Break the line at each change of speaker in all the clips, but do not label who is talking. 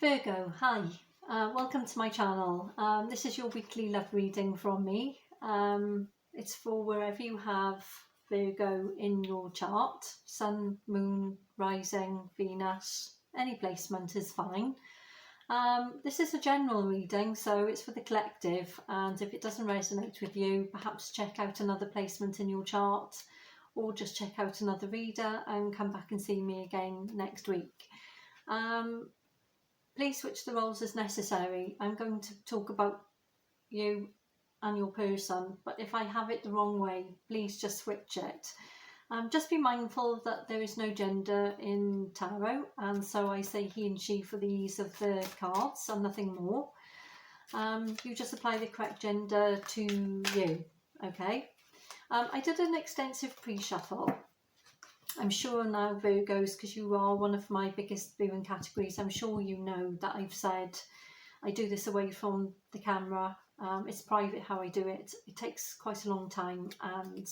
Virgo, hi, welcome to my channel. This is your weekly love reading from me. It's for wherever you have Virgo in your chart, Sun, Moon, Rising, Venus, any placement is fine. This is a general reading, so it's for the collective, and if it doesn't resonate with you, perhaps check out another placement in your chart, or just check out another reader and come back and see me again next week. Please switch the roles as necessary. I'm going to talk about you and your person, but if I have it the wrong way, please just switch it. Just be mindful that there is no gender in tarot, and so I say he and she for the ease of the cards and nothing more. You just apply the correct gender to you, okay? I did an extensive pre-shuffle. I'm sure now, Virgos, because you are one of my biggest viewing categories, I'm sure you know that I've said I do this away from the camera. It's private how I do it. It takes quite a long time, and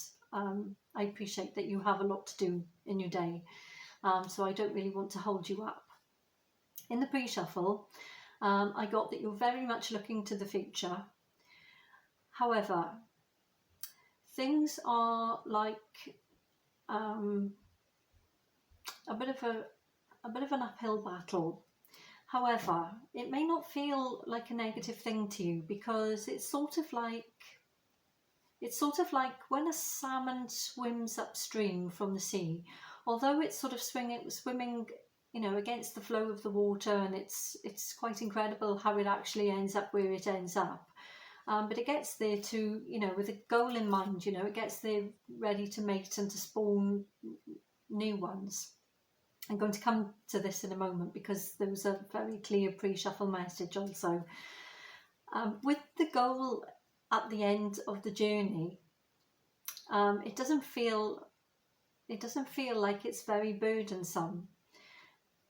I appreciate that you have a lot to do in your day, so I don't really want to hold you up. In the pre-shuffle, I got that you're very much looking to the future. However, things are like a bit of an uphill battle. However, it may not feel like a negative thing to you, because it's sort of like when a salmon swims upstream from the sea. Although it's sort of swimming, you know, against the flow of the water, and it's quite incredible how it actually ends up where it ends up. But it gets there to, you know, with a goal in mind. You know, it gets there ready to mate and to spawn new ones. I'm going to come to this in a moment, because there was a very clear pre-shuffle message also. With the goal at the end of the journey, it doesn't feel like it's very burdensome.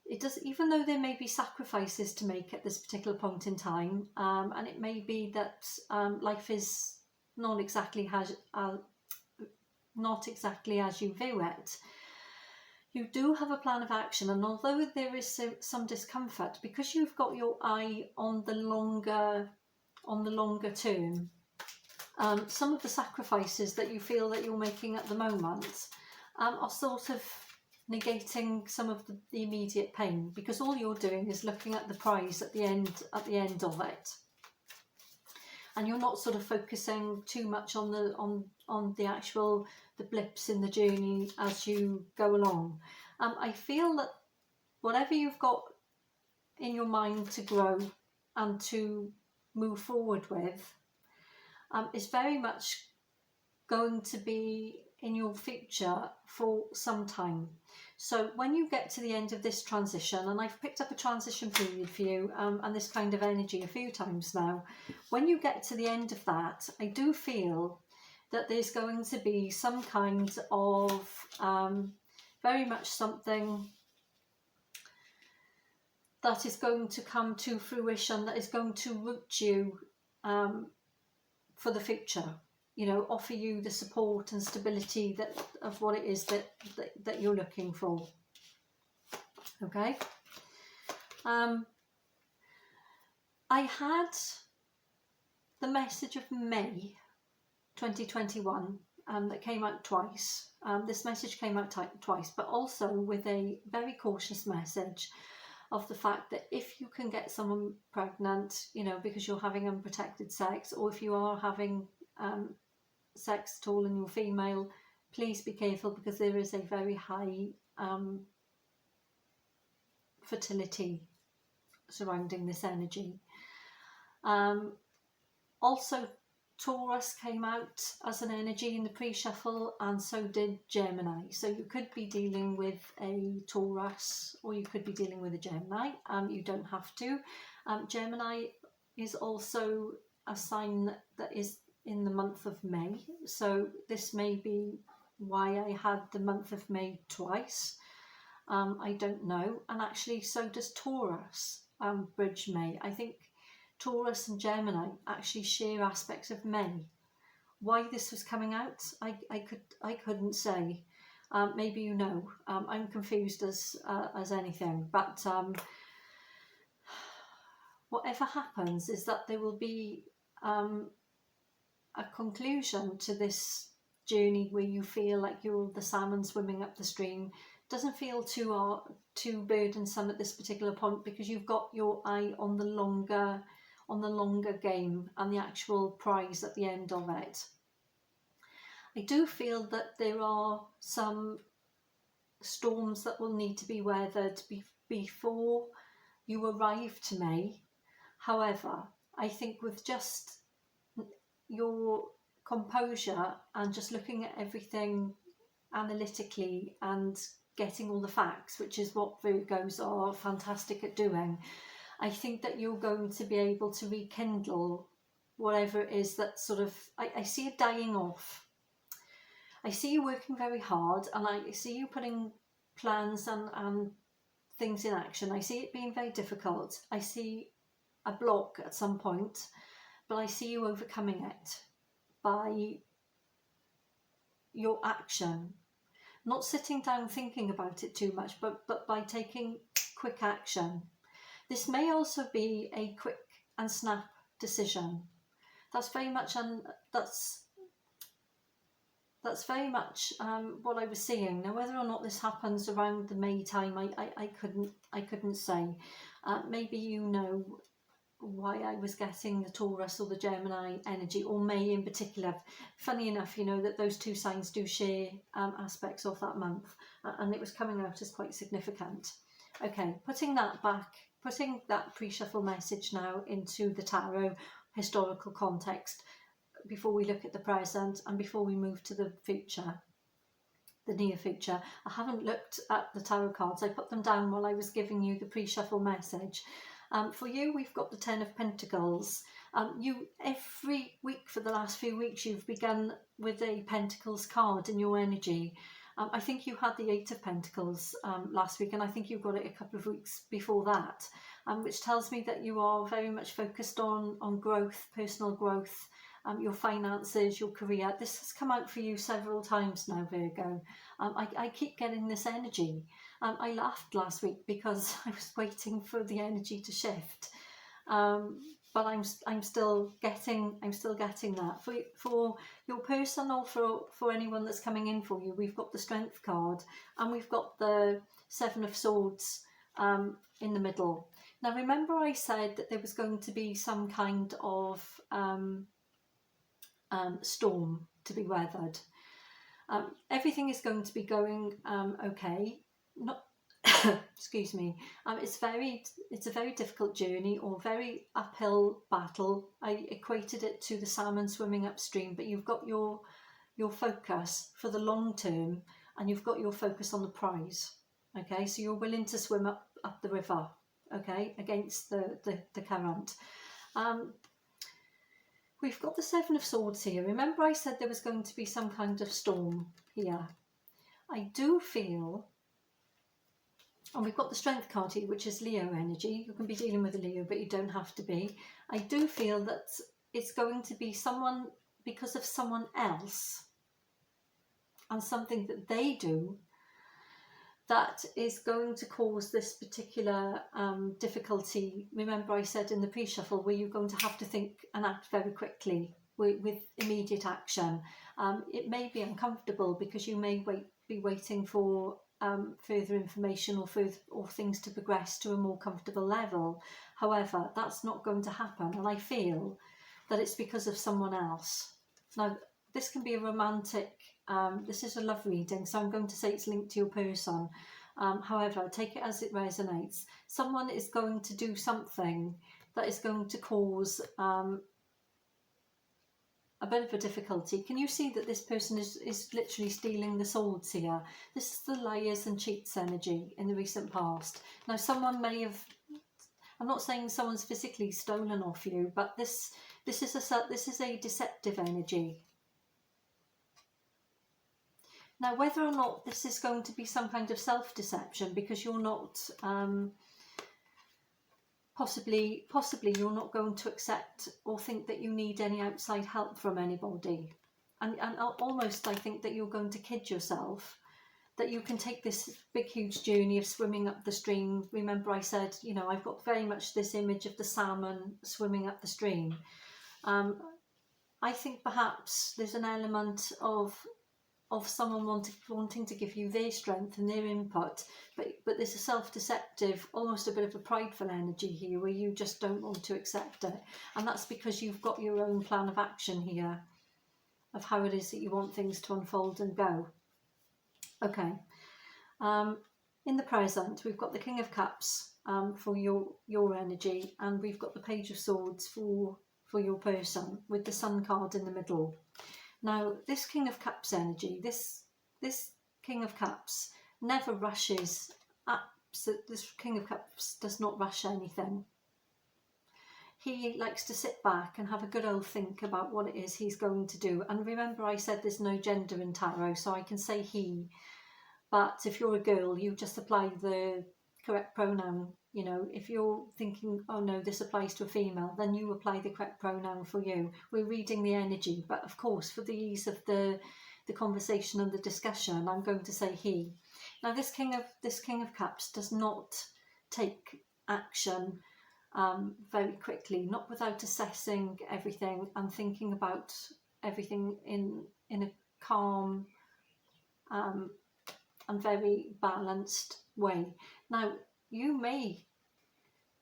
It does, even though there may be sacrifices to make at this particular point in time, and it may be that life is not exactly as you view it. You do have a plan of action, and although there is some discomfort, because you've got your eye on the longer term, some of the sacrifices that you feel that you're making at the moment are sort of negating some of the immediate pain, because all you're doing is looking at the prize at the end of it, and you're not sort of focusing too much on the actual the blips in the journey as you go along. I feel that whatever you've got in your mind to grow and to move forward with is very much going to be in your future for some time. So when you get to the end of this transition, and I've picked up a transition period for you and this kind of energy a few times now, when you get to the end of that, I do feel that there's going to be some kind of very much something that is going to come to fruition, that is going to root you for the future, you know, offer you the support and stability of what it is that you're looking for. Okay. I had the message of May 2021 that came out twice. This message came out twice, but also with a very cautious message of the fact that if you can get someone pregnant, you know, because you're having unprotected sex, or if you are having sex at all and you're female, please be careful, because there is a very high fertility surrounding this energy. Also, Taurus came out as an energy in the pre-shuffle, and so did Gemini. So you could be dealing with a Taurus, or you could be dealing with a Gemini. You don't have to. Gemini is also a sign that is in the month of May. So this may be why I had the month of May twice. I don't know. And actually, so does Taurus bridge May. I think Taurus and Gemini actually share aspects of May. Why this was coming out, I couldn't say. Maybe you know. I'm confused as anything. But whatever happens is that there will be a conclusion to this journey where you feel like you're the salmon swimming up the stream. Doesn't feel too burdensome at this particular point, because you've got your eye on the longer game and the actual prize at the end of it. I do feel that there are some storms that will need to be weathered before you arrive to May. However, I think with just your composure and just looking at everything analytically and getting all the facts, which is what Virgos are fantastic at doing, I think that you're going to be able to rekindle whatever it is that sort of, I see it dying off. I see you working very hard, and I see you putting plans and things in action. I see it being very difficult. I see a block at some point, but I see you overcoming it by your action. Not sitting down thinking about it too much, but by taking quick action. This may also be a quick and snap decision. That's very much that's very much what I was seeing. Now, whether or not this happens around the May time, I couldn't say. Maybe you know why I was getting the Taurus or the Gemini energy, or May in particular. Funny enough, you know that those two signs do share aspects of that month, and it was coming out as quite significant. Okay, putting that pre-shuffle message now into the tarot historical context, before we look at the present and before we move to the future, the near future. I haven't looked at the tarot cards. I put them down while I was giving you the pre-shuffle message. For you, we've got the 10 of Pentacles. You, every week for the last few weeks, you've begun with a Pentacles card in your energy. I think you had the 8 of Pentacles last week, and I think you got it a couple of weeks before that, which tells me that you are very much focused on growth, personal growth, your finances, your career. This has come out for you several times now, Virgo. I keep getting this energy. I laughed last week because I was waiting for the energy to shift, but I'm still getting that for your person, or for anyone that's coming in for you. We've got the Strength card, and we've got the 7 of Swords in the middle. Now, remember I said that there was going to be some kind of storm to be weathered. Everything is going to be going okay. Not excuse me. It's a very difficult journey, or very uphill battle. I equated it to the salmon swimming upstream, but you've got your focus for the long term, and you've got your focus on the prize. Okay, so you're willing to swim up the river, okay, against the current. We've got the 7 of Swords here. Remember I said there was going to be some kind of storm here. I do feel, and we've got the Strength card here, which is Leo energy. You can be dealing with a Leo, but you don't have to be. I do feel that it's going to be someone, because of someone else and something that they do, that is going to cause this particular difficulty. Remember I said in the pre-shuffle, where you're going to have to think and act very quickly with immediate action. It may be uncomfortable, because you may be waiting for further information or things to progress to a more comfortable level. However, that's not going to happen, and I feel that it's because of someone else. Now, this can be a romantic, this is a love reading, so I'm going to say it's linked to your person. However, take it as it resonates. Someone is going to do something that is going to cause a bit of a difficulty. Can you see that this person is literally stealing the swords here? This is the liars and cheats energy in the recent past. Now, someone may have, I'm not saying someone's physically stolen off you, but this is a deceptive energy. Now, whether or not this is going to be some kind of self-deception, because you're not, possibly you're not going to accept or think that you need any outside help from anybody. And almost I think that you're going to kid yourself that you can take this big huge journey of swimming up the stream. Remember I said, you know, I've got very much this image of the salmon swimming up the stream. I think perhaps there's an element of someone wanting to give you their strength and their input, but there's a self-deceptive, almost a bit of a prideful energy here where you just don't want to accept it, and that's because you've got your own plan of action here of how it is that you want things to unfold and go. Okay, in the present we've got the King of Cups for your energy, and we've got the Page of Swords for your person, with the Sun card in the middle. Now, this King of Cups energy, this King of Cups never rushes. This King of Cups does not rush anything. He likes to sit back and have a good old think about what it is he's going to do. And remember, I said there's no gender in tarot, so I can say he. But if you're a girl, you just apply the correct pronoun. You know, if you're thinking, oh no, this applies to a female, then you apply the correct pronoun for you. We're reading the energy, but of course, for the ease of the conversation and the discussion, I'm going to say he. Now, this King of Cups does not take action very quickly, not without assessing everything and thinking about everything in a calm and very balanced way. Now, you may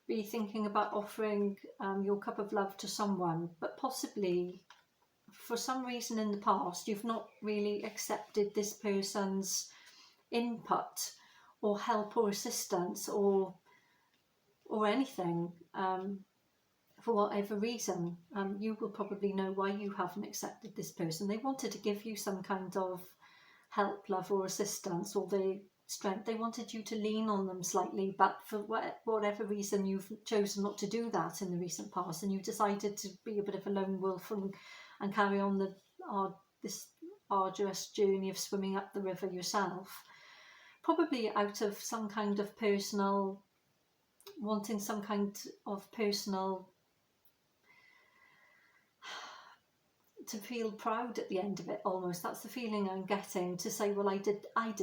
be thinking about offering your cup of love to someone, but possibly for some reason in the past you've not really accepted this person's input or help or assistance or anything for whatever reason. You will probably know why you haven't accepted this person. They wanted to give you some kind of help, love or assistance, or the strength. They wanted you to lean on them slightly, but for whatever reason you've chosen not to do that in the recent past, and you decided to be a bit of a lone wolf and carry on this arduous journey of swimming up the river yourself, probably out of some kind of personal, wanting some kind of personal, to feel proud at the end of it almost. That's the feeling I'm getting, to say, well, I did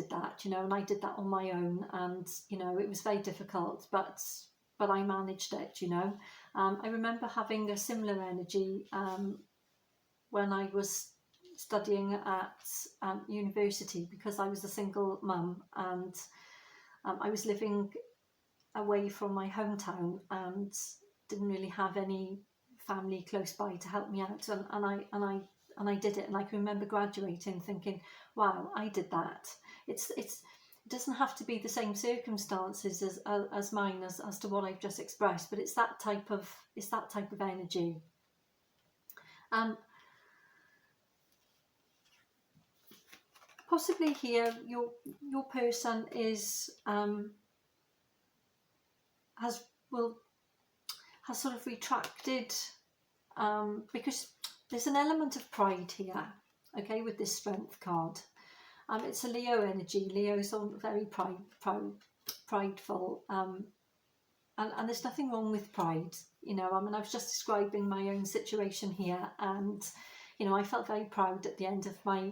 that, you know, and I did that on my own, and you know, it was very difficult, but I managed it, you know. I remember having a similar energy when I was studying at university, because I was a single mum, and I was living away from my hometown and didn't really have any family close by to help me out, and I did it. And I can remember graduating thinking, wow, I did that. It doesn't have to be the same circumstances as mine as to what I've just expressed, but it's that type of energy. Possibly here your person is has sort of retracted, because there's an element of pride here, okay, with this Strength card. It's a Leo energy. Leo's all very prideful, and there's nothing wrong with pride, you know. I mean, I was just describing my own situation here, and you know, I felt very proud at the end of my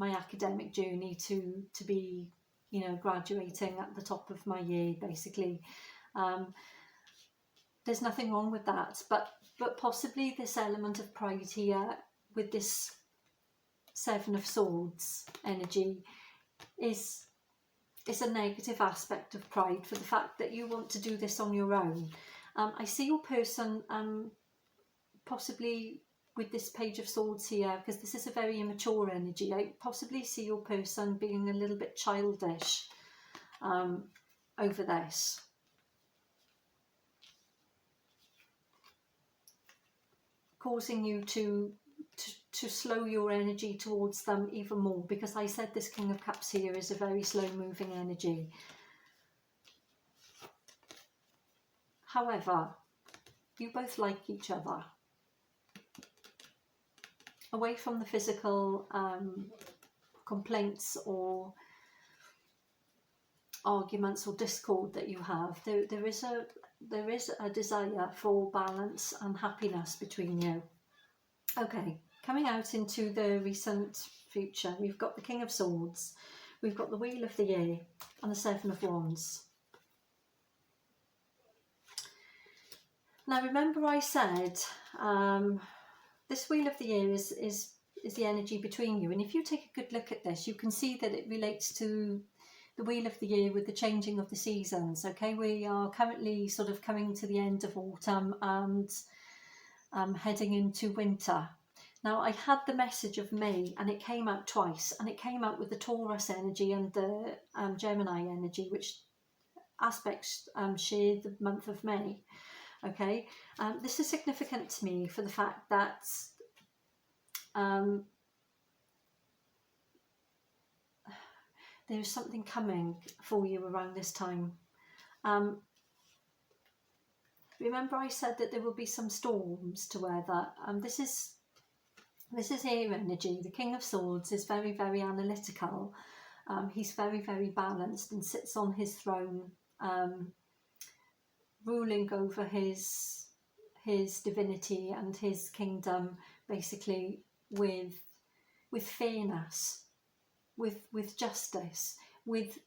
academic journey to be, you know, graduating at the top of my year, basically. There's nothing wrong with that, but possibly this element of pride here with this Seven of Swords energy is a negative aspect of pride, for the fact that you want to do this on your own. I see your person possibly with this Page of Swords here, because this is a very immature energy. I possibly see your person being a little bit childish over this. Causing you to slow your energy towards them even more, because I said this King of Cups here is a very slow moving energy. However, you both like each other. Away from the physical complaints or arguments or discord that you have, there is a desire for balance and happiness between you. Okay, coming out into the recent future, we've got the King of Swords, we've got the Wheel of the Year and the Seven of Wands. Now remember I said this Wheel of the Year is the energy between you, and if you take a good look at this, you can see that it relates to the Wheel of the Year with the changing of the seasons. Okay, we are currently sort of coming to the end of autumn and heading into winter. Now I had the message of May, and it came out twice, and it came out with the Taurus energy and the Gemini energy, which aspects share the month of May. Okay, this is significant to me for the fact that there's something coming for you around this time. Remember I said that there will be some storms to weather. This is air energy. The King of Swords is very, very analytical. He's very, very balanced and sits on his throne, ruling over his divinity and his kingdom, basically with fairness, with justice, with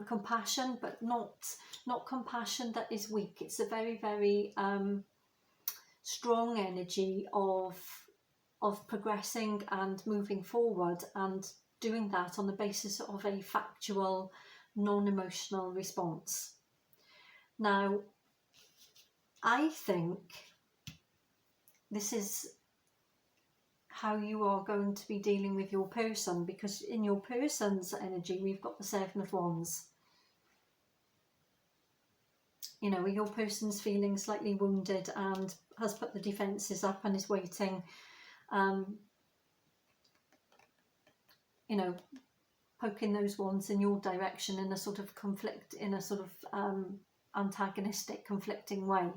compassion, but not compassion that is weak. It's a very, very strong energy of progressing and moving forward, and doing that on the basis of a factual, non-emotional response. Now, I think this is how you are going to be dealing with your person, because in your person's energy, we've got the Seven of Wands. You know, your person's feeling slightly wounded and has put the defences up and is waiting, you know, poking those wands in your direction in a sort of conflict, in a sort of antagonistic, conflicting way.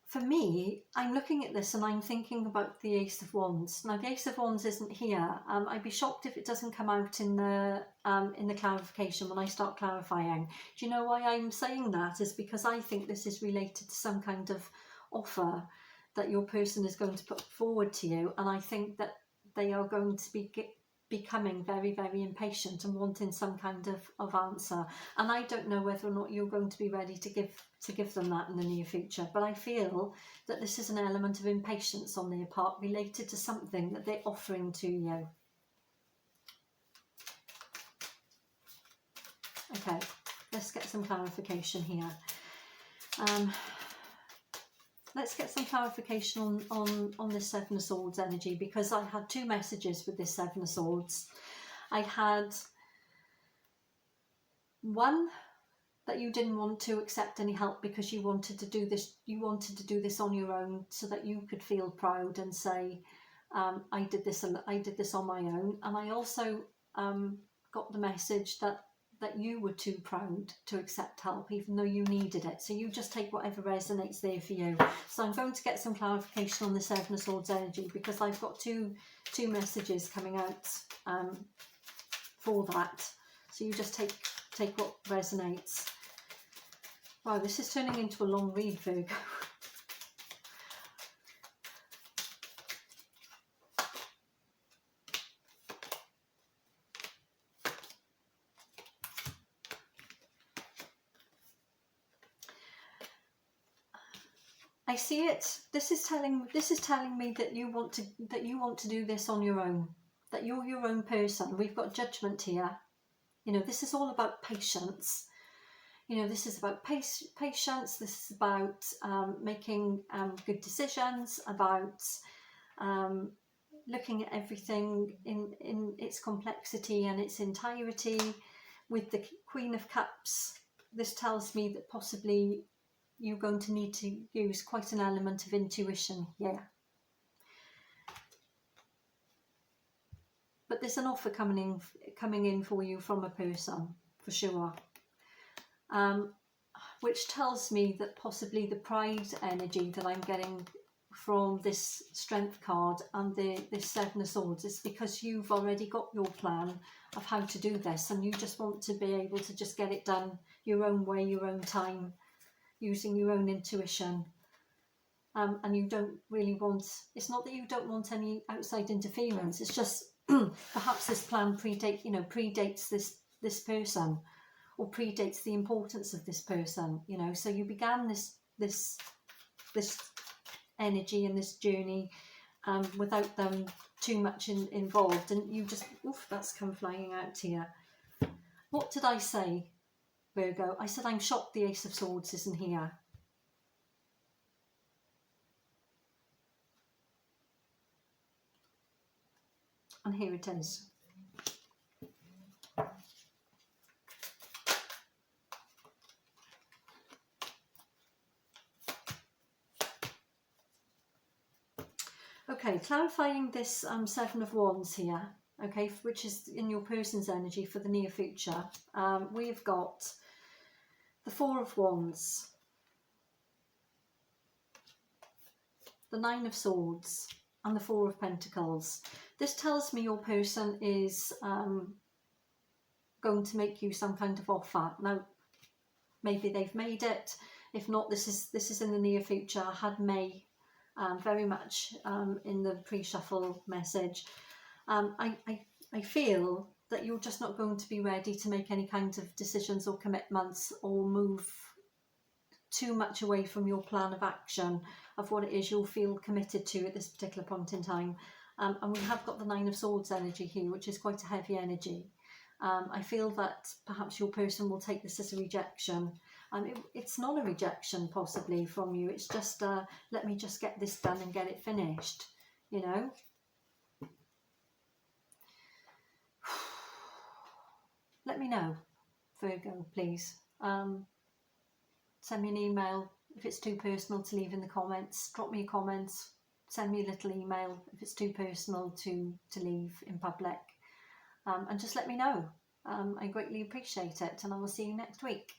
For me, I'm looking at this and I'm thinking about the Ace of Wands. Now, the Ace of Wands isn't here. I'd be shocked if it doesn't come out in the clarification when I start clarifying. Do you know why I'm saying that? Is because I think this is related to some kind of offer that your person is going to put forward to you, and I think that they are going to be becoming very, very impatient and wanting some kind of answer. And I don't know whether or not you're going to be ready to give them that in the near future, but I feel that this is an element of impatience on their part related to something that they're offering to you. Okay, let's get some clarification here. Let's get some clarification on this Seven of Swords energy, because I had two messages with this Seven of Swords. I had one, that you didn't want to accept any help because you wanted to do this on your own, so that you could feel proud and say, I did this on my own. And I also got the message that you were too proud to accept help, even though you needed it. So you just take whatever resonates there for you. So I'm going to get some clarification on the Seven of Swords energy, because I've got two messages coming out for that. So you just take what resonates. Wow, this is turning into a long read, Virgo. I see it. This is telling me that you want to do this on your own. That you're your own person. We've got Judgment here. You know, this is all about patience. You know, this is about patience. This is about making good decisions. About looking at everything in its complexity and its entirety. With the Queen of Cups, this tells me that possibly you're going to need to use quite an element of intuition here. But there's an offer coming in for you from a person, for sure. Which tells me that possibly the pride energy that I'm getting from this Strength card and this Seven of Swords is because you've already got your plan of how to do this, and you just want to be able to just get it done your own way, your own time, using your own intuition. And you don't really want, it's not that you don't want any outside interference, it's just perhaps this plan predates this person, or predates the importance of this person, you know. So you began this energy and this journey without them too much involved, and you just, oof, that's come flying out here. What did I say, Virgo? I said I'm shocked the Ace of Swords isn't here. And here it is. Okay, clarifying this Seven of Wands here, okay, which is in your person's energy for the near future. We've got the Four of Wands, the Nine of Swords, and the Four of Pentacles. This tells me your person is going to make you some kind of offer. Now, maybe they've made it. If not, this is in the near future. I had May very much in the pre-shuffle message. I feel that you're just not going to be ready to make any kind of decisions or commitments or move too much away from your plan of action of what it is you'll feel committed to at this particular point in time. And we have got the Nine of Swords energy here, which is quite a heavy energy. I feel that perhaps your person will take this as a rejection. It's not a rejection possibly from you, it's just let me just get this done and get it finished, you know. Let me know, Virgo, please. Send me an email if it's too personal to leave in the comments. Drop me a comment, send me a little email if it's too personal to leave in public. And just let me know. I greatly appreciate it, and I will see you next week.